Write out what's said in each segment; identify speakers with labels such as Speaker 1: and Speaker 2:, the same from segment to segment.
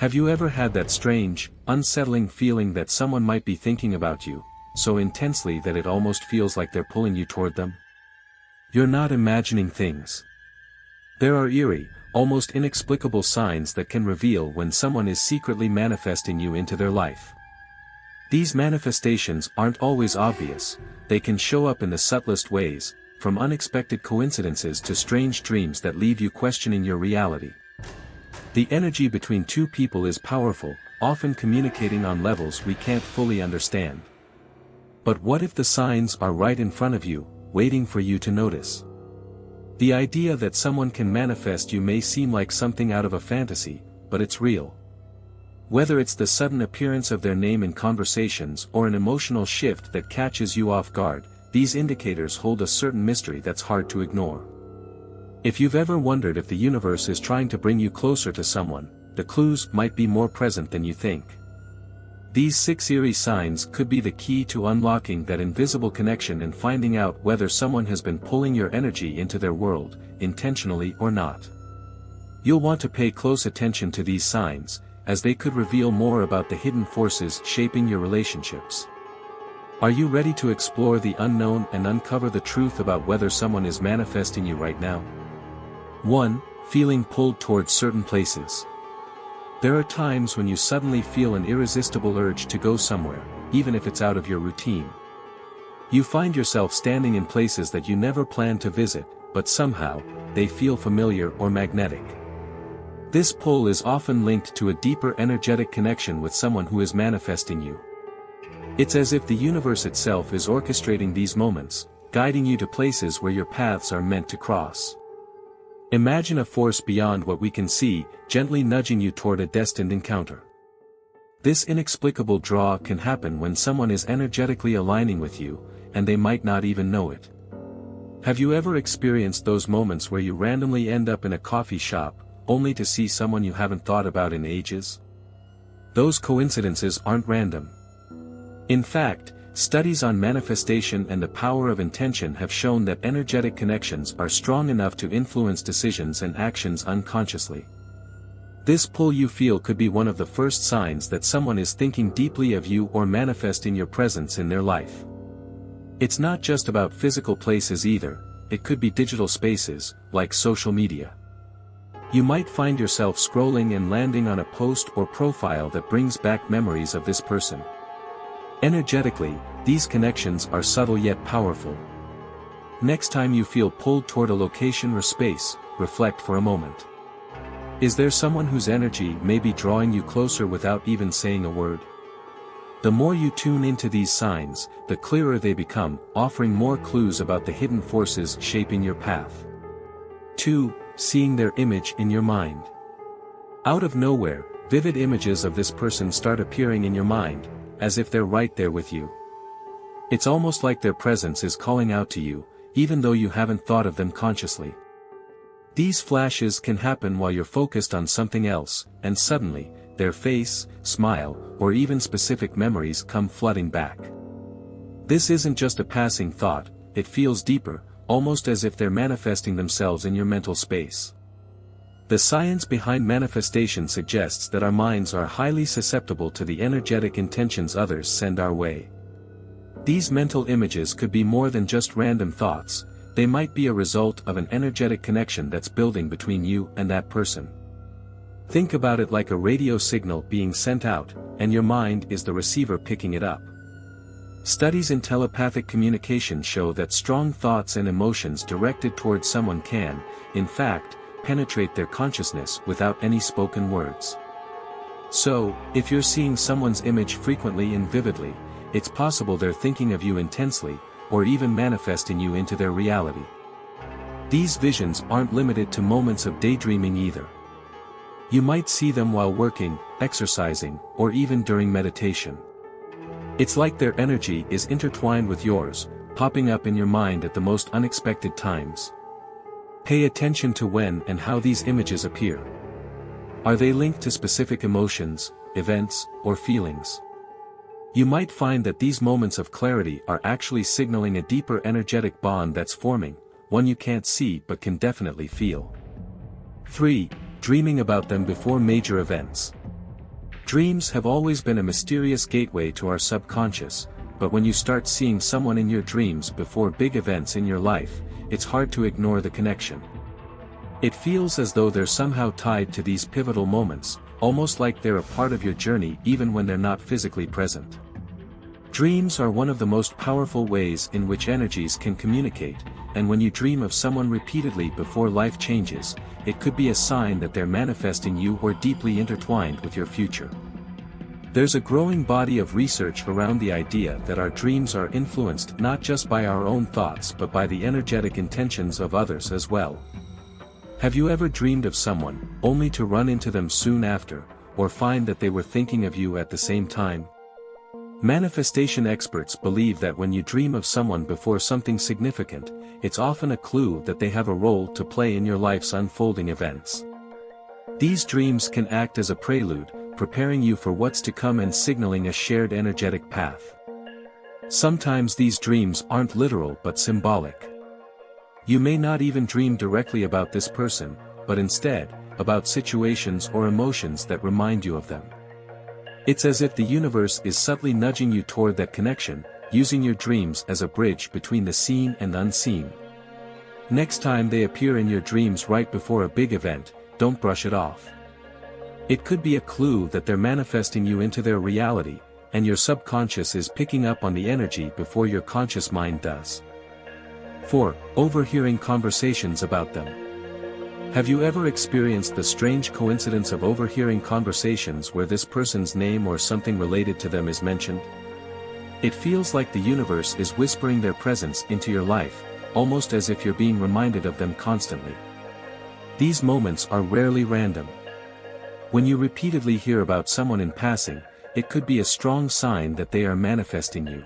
Speaker 1: Have you ever had that strange, unsettling feeling that someone might be thinking about you, so intensely that it almost feels like they're pulling you toward them? You're not imagining things. There are eerie, almost inexplicable signs that can reveal when someone is secretly manifesting you into their life. These manifestations aren't always obvious, they can show up in the subtlest ways, from unexpected coincidences to strange dreams that leave you questioning your reality. The energy between two people is powerful, often communicating on levels we can't fully understand. But what if the signs are right in front of you, waiting for you to notice? The idea that someone can manifest you may seem like something out of a fantasy, but it's real. Whether it's the sudden appearance of their name in conversations or an emotional shift that catches you off guard, these indicators hold a certain mystery that's hard to ignore. If you've ever wondered if the universe is trying to bring you closer to someone, the clues might be more present than you think. These 6 eerie signs could be the key to unlocking that invisible connection and finding out whether someone has been pulling your energy into their world, intentionally or not. You'll want to pay close attention to these signs, as they could reveal more about the hidden forces shaping your relationships. Are you ready to explore the unknown and uncover the truth about whether someone is manifesting you right now? 1. Feeling pulled towards certain places. There are times when you suddenly feel an irresistible urge to go somewhere, even if it's out of your routine. You find yourself standing in places that you never planned to visit, but somehow, they feel familiar or magnetic. This pull is often linked to a deeper energetic connection with someone who is manifesting you. It's as if the universe itself is orchestrating these moments, guiding you to places where your paths are meant to cross. Imagine a force beyond what we can see, gently nudging you toward a destined encounter. This inexplicable draw can happen when someone is energetically aligning with you, and they might not even know it. Have you ever experienced those moments where you randomly end up in a coffee shop, only to see someone you haven't thought about in ages? Those coincidences aren't random. In fact, studies on manifestation and the power of intention have shown that energetic connections are strong enough to influence decisions and actions unconsciously. This pull you feel could be one of the first signs that someone is thinking deeply of you or manifesting your presence in their life. It's not just about physical places either, it could be digital spaces, like social media. You might find yourself scrolling and landing on a post or profile that brings back memories of this person. Energetically, these connections are subtle yet powerful. Next time you feel pulled toward a location or space, reflect for a moment. Is there someone whose energy may be drawing you closer without even saying a word? The more you tune into these signs, the clearer they become, offering more clues about the hidden forces shaping your path. 2. Seeing their image in your mind. Out of nowhere, vivid images of this person start appearing in your mind, as if they're right there with you. It's almost like their presence is calling out to you, even though you haven't thought of them consciously. These flashes can happen while you're focused on something else, and suddenly, their face, smile, or even specific memories come flooding back. This isn't just a passing thought, it feels deeper, almost as if they're manifesting themselves in your mental space. The science behind manifestation suggests that our minds are highly susceptible to the energetic intentions others send our way. These mental images could be more than just random thoughts, they might be a result of an energetic connection that's building between you and that person. Think about it like a radio signal being sent out, and your mind is the receiver picking it up. Studies in telepathic communication show that strong thoughts and emotions directed towards someone can, in fact, penetrate their consciousness without any spoken words. So, if you're seeing someone's image frequently and vividly, it's possible they're thinking of you intensely, or even manifesting you into their reality. These visions aren't limited to moments of daydreaming either. You might see them while working, exercising, or even during meditation. It's like their energy is intertwined with yours, popping up in your mind at the most unexpected times. Pay attention to when and how these images appear. Are they linked to specific emotions, events, or feelings? You might find that these moments of clarity are actually signaling a deeper energetic bond that's forming, one you can't see but can definitely feel. 3. Dreaming about them before major events. Dreams have always been a mysterious gateway to our subconscious, but when you start seeing someone in your dreams before big events in your life, it's hard to ignore the connection. It feels as though they're somehow tied to these pivotal moments, almost like they're a part of your journey even when they're not physically present. Dreams are one of the most powerful ways in which energies can communicate, and when you dream of someone repeatedly before life changes, it could be a sign that they're manifesting you or deeply intertwined with your future. There's a growing body of research around the idea that our dreams are influenced not just by our own thoughts but by the energetic intentions of others as well. Have you ever dreamed of someone, only to run into them soon after, or find that they were thinking of you at the same time? Manifestation experts believe that when you dream of someone before something significant, it's often a clue that they have a role to play in your life's unfolding events. These dreams can act as a prelude, preparing you for what's to come and signaling a shared energetic path. Sometimes these dreams aren't literal but symbolic. You may not even dream directly about this person, but instead, about situations or emotions that remind you of them. It's as if the universe is subtly nudging you toward that connection, using your dreams as a bridge between the seen and unseen. Next time they appear in your dreams right before a big event, don't brush it off. It could be a clue that they're manifesting you into their reality, and your subconscious is picking up on the energy before your conscious mind does. 4. Overhearing conversations about them. Have you ever experienced the strange coincidence of overhearing conversations where this person's name or something related to them is mentioned? It feels like the universe is whispering their presence into your life, almost as if you're being reminded of them constantly. These moments are rarely random. When you repeatedly hear about someone in passing, it could be a strong sign that they are manifesting you.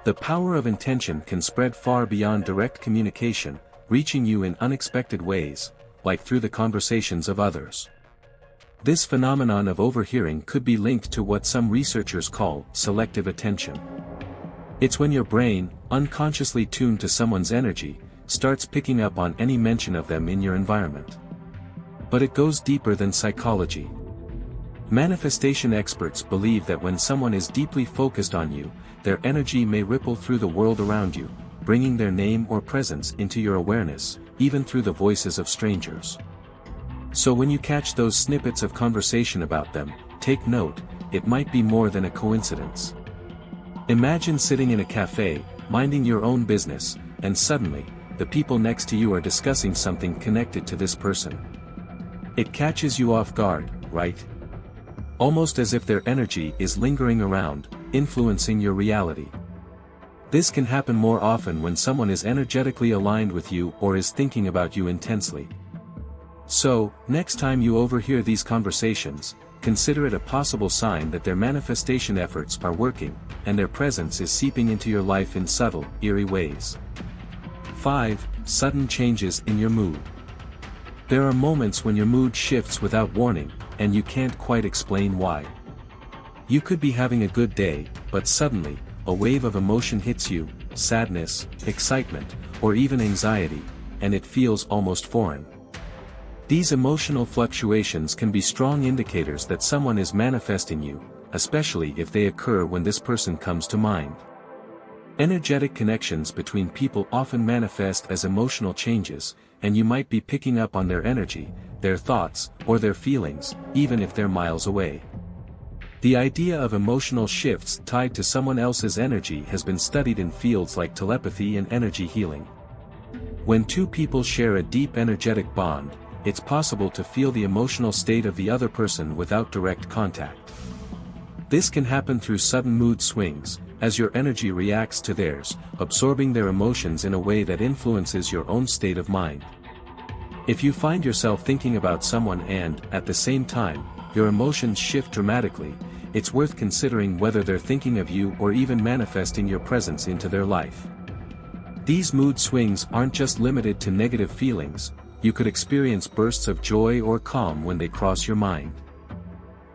Speaker 1: The power of intention can spread far beyond direct communication, reaching you in unexpected ways, like through the conversations of others. This phenomenon of overhearing could be linked to what some researchers call selective attention. It's when your brain, unconsciously tuned to someone's energy, starts picking up on any mention of them in your environment. But it goes deeper than psychology. Manifestation experts believe that when someone is deeply focused on you, their energy may ripple through the world around you, bringing their name or presence into your awareness, even through the voices of strangers. So when you catch those snippets of conversation about them, take note, it might be more than a coincidence. Imagine sitting in a cafe, minding your own business, and suddenly, the people next to you are discussing something connected to this person. It catches you off guard, right? Almost as if their energy is lingering around, influencing your reality. This can happen more often when someone is energetically aligned with you or is thinking about you intensely. So, next time you overhear these conversations, consider it a possible sign that their manifestation efforts are working, and their presence is seeping into your life in subtle, eerie ways. 5. Sudden changes in your mood. There are moments when your mood shifts without warning, and you can't quite explain why. You could be having a good day, but suddenly, a wave of emotion hits you, sadness, excitement, or even anxiety, and it feels almost foreign. These emotional fluctuations can be strong indicators that someone is manifesting you, especially if they occur when this person comes to mind. Energetic connections between people often manifest as emotional changes, and you might be picking up on their energy, their thoughts, or their feelings, even if they're miles away. The idea of emotional shifts tied to someone else's energy has been studied in fields like telepathy and energy healing. When two people share a deep energetic bond, it's possible to feel the emotional state of the other person without direct contact. This can happen through sudden mood swings, as your energy reacts to theirs, absorbing their emotions in a way that influences your own state of mind. If you find yourself thinking about someone and, at the same time, your emotions shift dramatically, it's worth considering whether they're thinking of you or even manifesting your presence into their life. These mood swings aren't just limited to negative feelings, you could experience bursts of joy or calm when they cross your mind.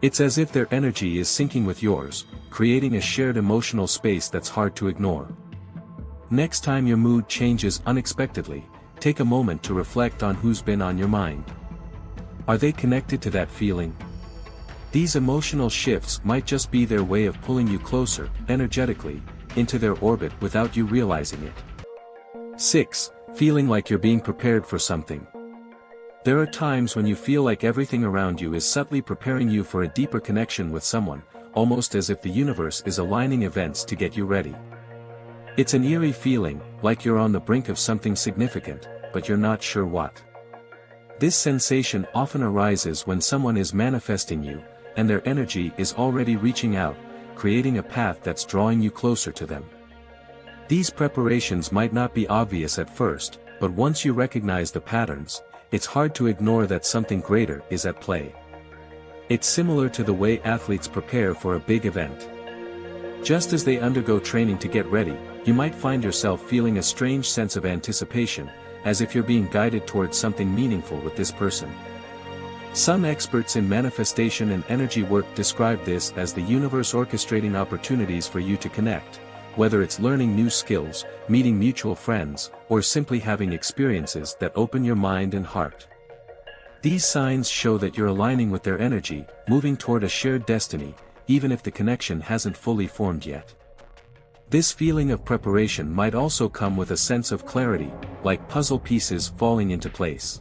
Speaker 1: It's as if their energy is syncing with yours, creating a shared emotional space that's hard to ignore. Next time your mood changes unexpectedly, take a moment to reflect on who's been on your mind. Are they connected to that feeling? These emotional shifts might just be their way of pulling you closer, energetically, into their orbit without you realizing it. 6. Feeling like you're being prepared for something. There are times when you feel like everything around you is subtly preparing you for a deeper connection with someone, almost as if the universe is aligning events to get you ready. It's an eerie feeling, like you're on the brink of something significant, but you're not sure what. This sensation often arises when someone is manifesting you, and their energy is already reaching out, creating a path that's drawing you closer to them. These preparations might not be obvious at first, but once you recognize the patterns, it's hard to ignore that something greater is at play. It's similar to the way athletes prepare for a big event. Just as they undergo training to get ready, you might find yourself feeling a strange sense of anticipation, as if you're being guided towards something meaningful with this person. Some experts in manifestation and energy work describe this as the universe orchestrating opportunities for you to connect, whether it's learning new skills, meeting mutual friends, or simply having experiences that open your mind and heart. These signs show that you're aligning with their energy, moving toward a shared destiny, even if the connection hasn't fully formed yet. This feeling of preparation might also come with a sense of clarity, like puzzle pieces falling into place.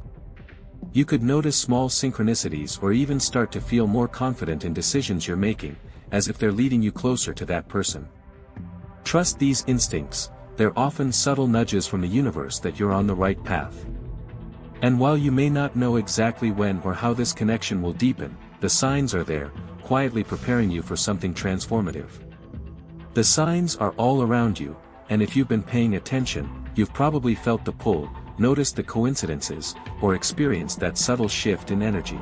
Speaker 1: You could notice small synchronicities or even start to feel more confident in decisions you're making, as if they're leading you closer to that person. Trust these instincts, they're often subtle nudges from the universe that you're on the right path. And while you may not know exactly when or how this connection will deepen, the signs are there, quietly preparing you for something transformative. The signs are all around you, and if you've been paying attention, you've probably felt the pull, noticed the coincidences, or experienced that subtle shift in energy.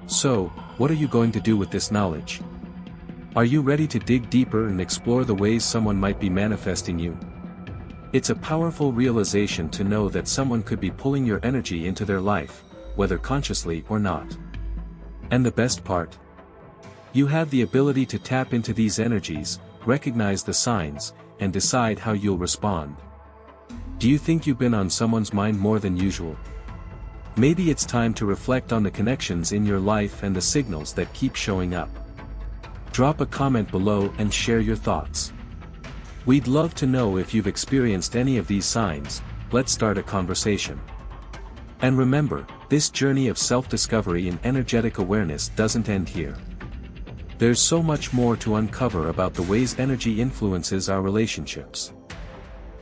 Speaker 1: So, what are you going to do with this knowledge? Are you ready to dig deeper and explore the ways someone might be manifesting you? It's a powerful realization to know that someone could be pulling your energy into their life, whether consciously or not. And the best part? You have the ability to tap into these energies, recognize the signs, and decide how you'll respond. Do you think you've been on someone's mind more than usual? Maybe it's time to reflect on the connections in your life and the signals that keep showing up. Drop a comment below and share your thoughts. We'd love to know if you've experienced any of these signs. Let's start a conversation. And remember, this journey of self-discovery and energetic awareness doesn't end here. There's so much more to uncover about the ways energy influences our relationships.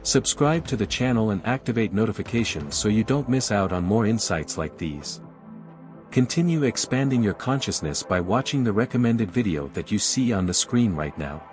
Speaker 1: Subscribe to the channel and activate notifications so you don't miss out on more insights like these. Continue expanding your consciousness by watching the recommended video that you see on the screen right now.